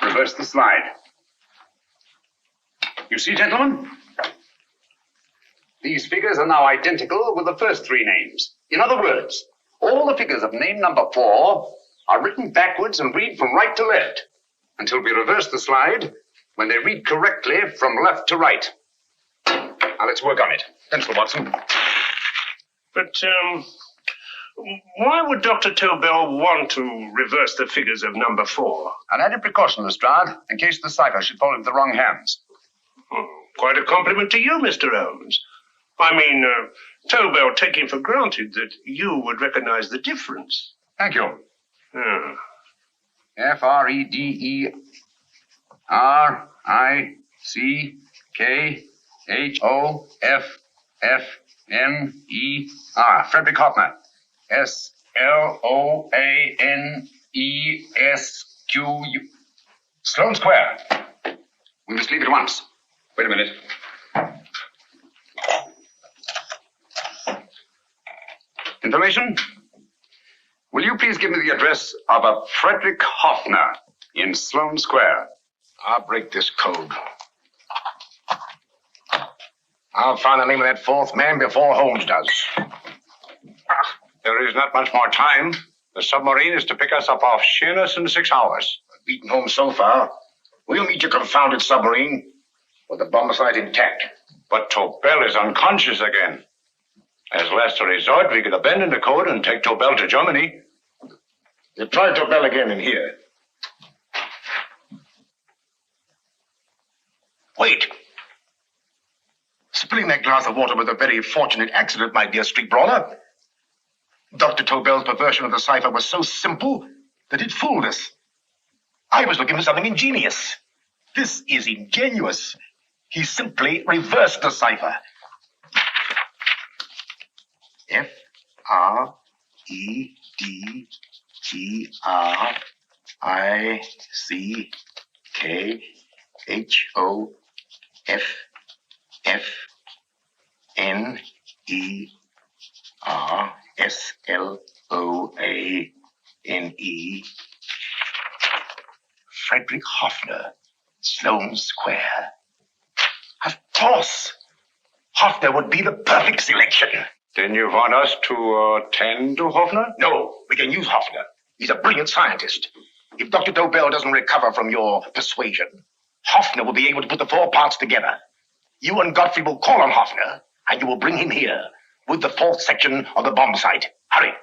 Reverse the slide. You see, gentlemen? These figures are now identical with the first 3 names. In other words, all the figures of name number 4 are written backwards and read from right to left until we reverse the slide when they read correctly from left to right. Now let's work on it. Pencil, Watson.
But,
Why would Dr. Tobel want to reverse the figures of number 4?
An added precaution, Lestrade, in case the cipher should fall into the wrong hands.
Quite a compliment to you, Mr. Holmes. I mean, Tobel taking for granted that you would recognize the difference.
Thank you.
Hmm.
Frederick-Hoffner. Frederick Hoffner. Sloanesq. Sloane Square. We must leave at once. Wait a minute. Information? Will you please give me the address of a Frederick Hoffner in Sloane Square?
I'll break this code. I'll find the name of that fourth man before Holmes does.
There is not much more time. The submarine is to pick us up off Sheerness in 6 hours.
Beaten Holmes so far. We'll meet your confounded submarine with the bomb site intact.
But Tobel is unconscious again. As last resort, we could abandon the code and take Tobel to Germany.
You try Tobel again in here. Wait. Spilling that glass of water with a very fortunate accident might be a street brawler. Dr. Tobel's perversion of the cipher was so simple that it fooled us. I was looking for something ingenious. This is ingenious. He simply reversed the cipher. Frederick-Hoffner-Sloane. Frederick Hoffner, Sloane Square. Of course. Hoffner would be the perfect selection.
Then you want us to attend to Hoffner?
No, we can use Hoffner. He's a brilliant scientist. If Dr. Tobel doesn't recover from your persuasion, Hoffner will be able to put the 4 parts together. You and Godfrey will call on Hoffner, and you will bring him here with the 4th section of the bomb site. Hurry.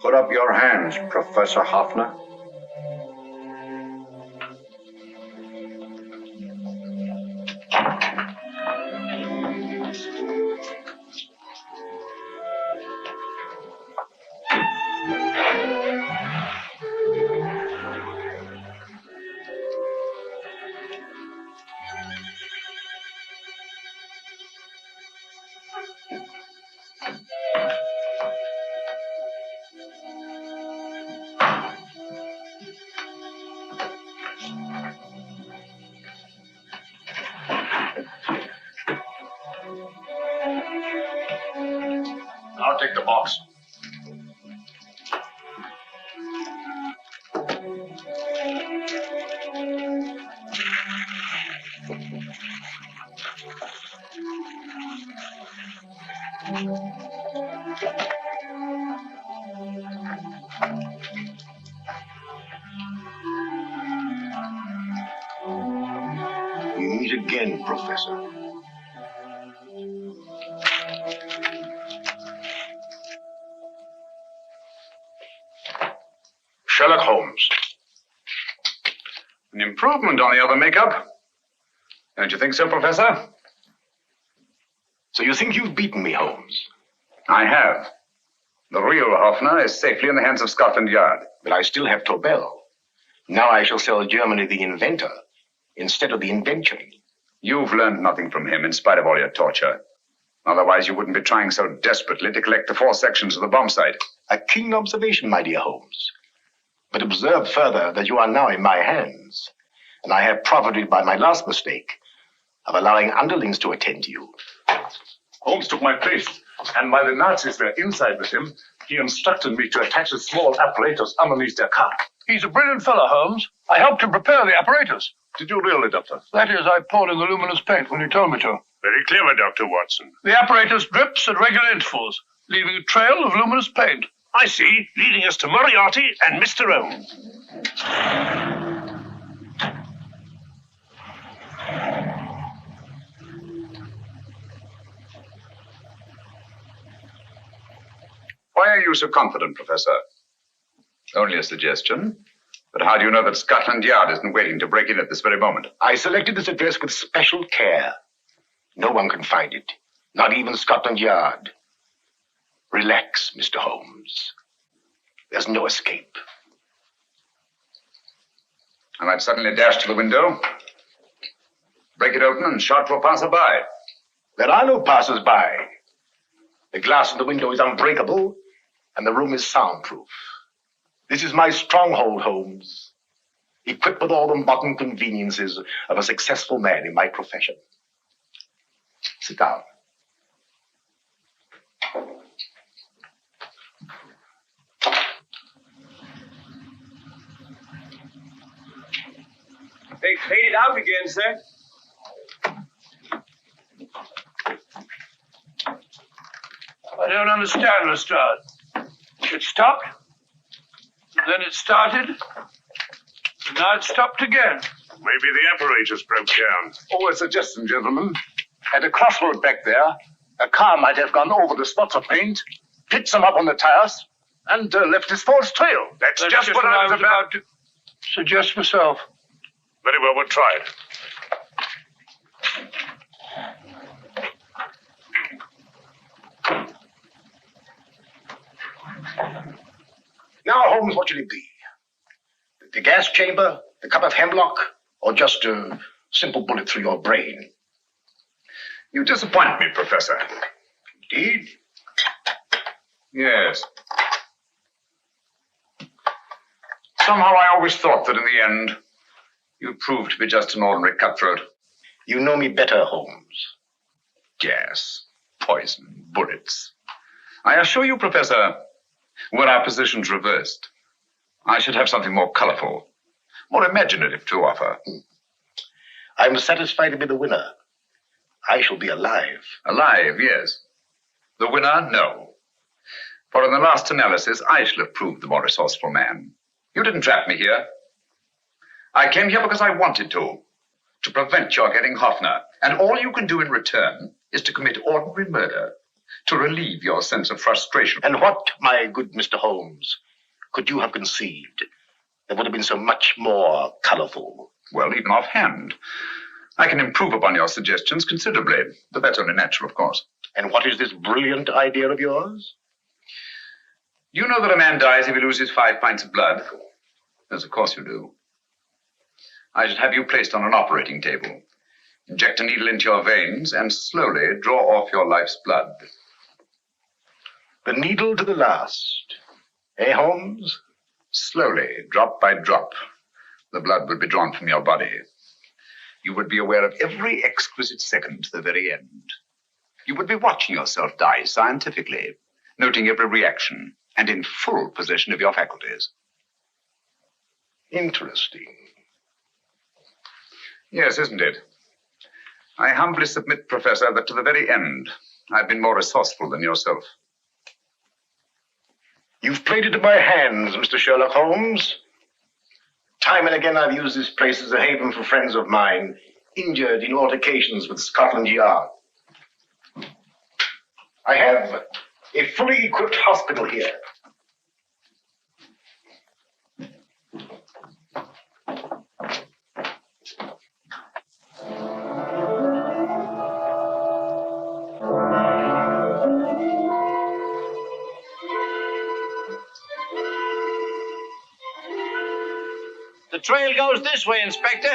Put up your hands, Professor Hoffner.
I'll take the box. We meet again, Professor.
Sherlock Holmes. An improvement on the other makeup. Don't you think so, Professor?
So you think you've beaten me, Holmes?
I have. The real Hoffner is safely in the hands of Scotland Yard.
But I still have Tobel. Now I shall sell Germany the inventor instead of the invention.
You've learned nothing from him in spite of all your torture. Otherwise, you wouldn't be trying so desperately to collect the 4 sections of the bomb site.
A keen observation, my dear Holmes. But observe further that you are now in my hands, and I have profited by my last mistake of allowing underlings to attend to you.
Holmes took my place, and while the Nazis were inside with him, he instructed me to attach the small apparatus underneath their car. He's a brilliant fellow, Holmes. I helped him prepare the apparatus.
Did you really, Doctor?
That is, I poured in the luminous paint when he told me to.
Very clever, Dr. Watson.
The apparatus drips at regular intervals, leaving a trail of luminous paint.
I see, leading us to Moriarty and Mr. Holmes.
Why are you so confident, Professor? Only a suggestion. But how do you know that Scotland Yard isn't waiting to break in at this very moment?
I selected this address with special care. No one can find it, not even Scotland Yard. Relax, Mr. Holmes. There's no escape.
I might suddenly dash to the window, break it open, and shout for a passer-by.
There are no passers-by. The glass in the window is unbreakable, and the room is soundproof. This is my stronghold, Holmes, equipped with all the modern conveniences of a successful man in my profession. Sit down.
They faded out again, sir.
I don't understand, Lestrade. It stopped, then it started, and now it stopped again.
Maybe the apparatus broke down.
Oh, a suggestion, gentlemen. At a crossroad back there, a car might have gone over the spots of paint, picked some up on the tires, and left his false trail.
That's just what I was about
to suggest myself.
Very well, we'll try it.
Now, Holmes, what should it be? The gas chamber, the cup of hemlock, or just a simple bullet through your brain?
You disappoint me, Professor.
Indeed?
Yes. Somehow I always thought that in the end, you proved to be just an ordinary cutthroat.
You know me better, Holmes.
Gas, poison, bullets. I assure you, Professor, were our positions reversed, I should have something more colorful, more imaginative to offer.
I'm satisfied to be the winner. I shall be alive.
Alive, yes. The winner, no. For in the last analysis, I shall have proved the more resourceful man. You didn't trap me here. I came here because I wanted to prevent your getting Hoffner. And all you can do in return is to commit ordinary murder, to relieve your sense of frustration.
And what, my good Mr. Holmes, could you have conceived that would have been so much more colorful?
Well, even offhand, I can improve upon your suggestions considerably, but that's only natural, of course.
And what is this brilliant idea of yours?
You know that a man dies if he loses 5 pints of blood? Yes, of course you do. I should have you placed on an operating table, inject a needle into your veins, and slowly draw off your life's blood.
The needle to the last. Eh, Holmes?
Slowly, drop by drop, the blood would be drawn from your body. You would be aware of every exquisite second to the very end. You would be watching yourself die scientifically, noting every reaction, and in full possession of your faculties.
Interesting.
Yes, isn't it? I humbly submit, Professor, that to the very end, I've been more resourceful than yourself.
You've played into my hands, Mr. Sherlock Holmes. Time and again I've used this place as a haven for friends of mine, injured in altercations with Scotland Yard. I have a fully equipped hospital here.
The trail goes this way, Inspector.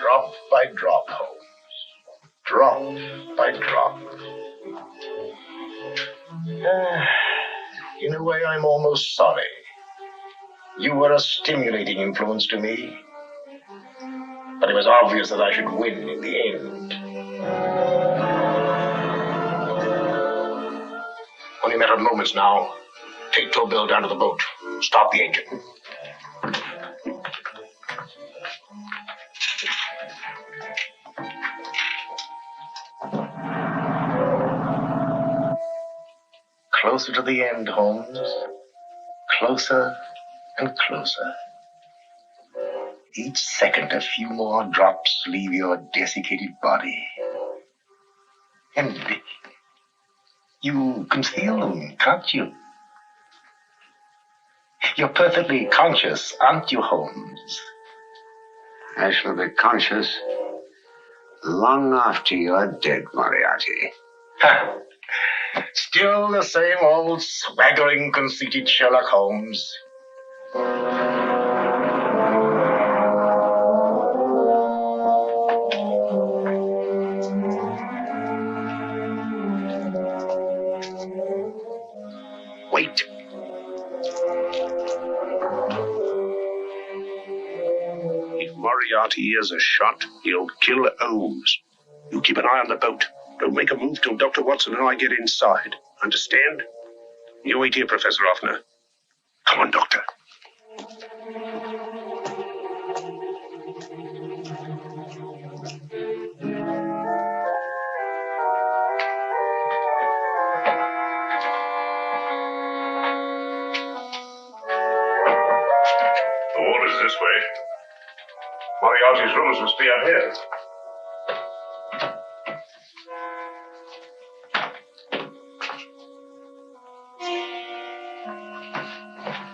Drop by drop, Holmes. Drop by drop. In a way, I'm almost sorry. You were a stimulating influence to me. But it was obvious that I should win in the end. Only a matter of moments now. Take Tobel down to the boat. Stop the engine. Closer to the end, Holmes. Closer and closer. Each second, a few more drops leave your desiccated body. And you can feel them, can't you? You're perfectly conscious, aren't you, Holmes?
I shall be conscious long after you're dead, Moriarty.
Ha! Still the same old swaggering, conceited Sherlock Holmes. Wait.
If Moriarty hears a shot, he'll kill Holmes. You keep an eye on the boat. Don't make a move till Dr. Watson and I get inside. Understand? You wait here, Professor Offner. Come on, Doctor.
The wall is this way. Moriarty's rooms must be out here.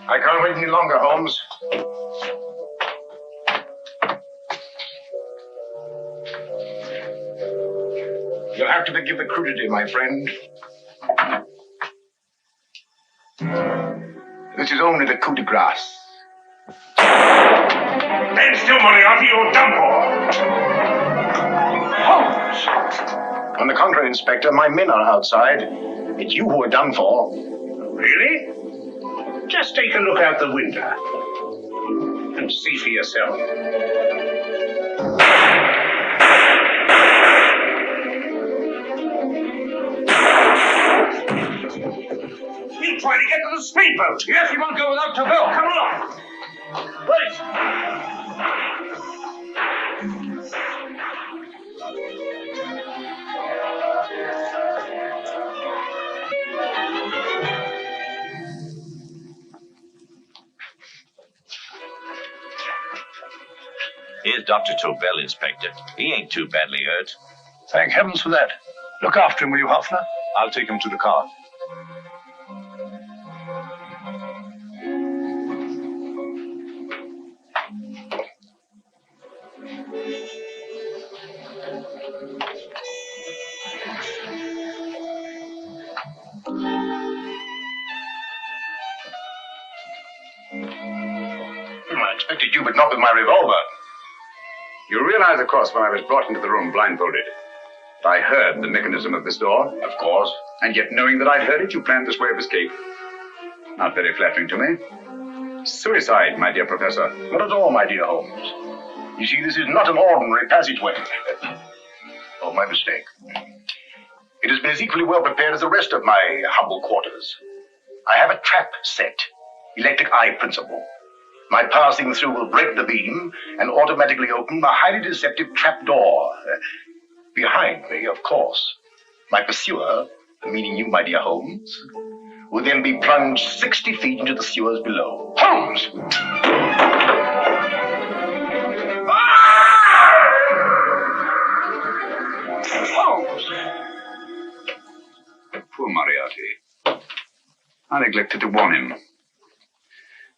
I can't wait any longer, Holmes. You'll have to forgive the crudity, my friend. This is only the coup de grace.
Stand still, Moriarty, you're done for.
Holmes! On the contrary, Inspector, my men are outside. It's you who are done for.
Really? Just take a look out the window and see for yourself.
He'll try to get to the speedboat. Yes, he won't go without Tobel. Come along. Right.
Here's Dr. Tobel, Inspector. He ain't too badly hurt.
Thank heavens for that. Look after him, will you, Hoffner? I'll take him to the car.
I expected you, but not with my revolver.
You realize, of course, when I was brought into the room blindfolded, that I heard the mechanism of this door.
Of course.
And yet, knowing that I'd heard it, you planned this way of escape. Not very flattering to me. Suicide, my dear Professor.
Not at all, my dear Holmes. You see, this is not an ordinary passageway. Oh, my mistake. It has been as equally well prepared as the rest of my humble quarters. I have a trap set, electric eye principle. My passing through will break the beam and automatically open the highly deceptive trap door. Behind me, of course, my pursuer, meaning you, my dear Holmes, will then be plunged 60 feet into the sewers below. Holmes!
Holmes! Poor Moriarty. I neglected to warn him.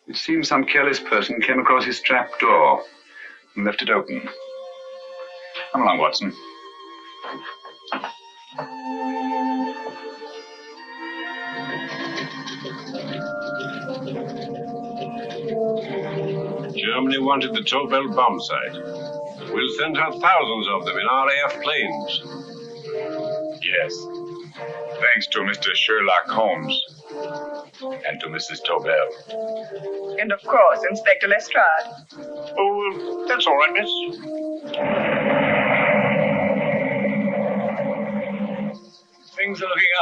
It seems some careless person came across his trap door and left it open. Come along, Watson.
Germany wanted the Tobel bomb site. We'll send her thousands of them in RAF planes.
Yes. Thanks to Mr. Sherlock Holmes and to Mrs. Tobel.
And of course, Inspector Lestrade.
Oh, that's all right, miss.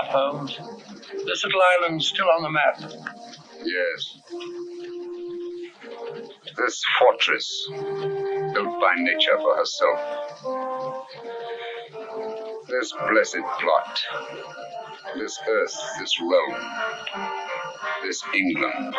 up, Holmes. This little island's still on the map.
Yes. This fortress, built by nature for herself. This blessed plot. This earth, this realm. This England.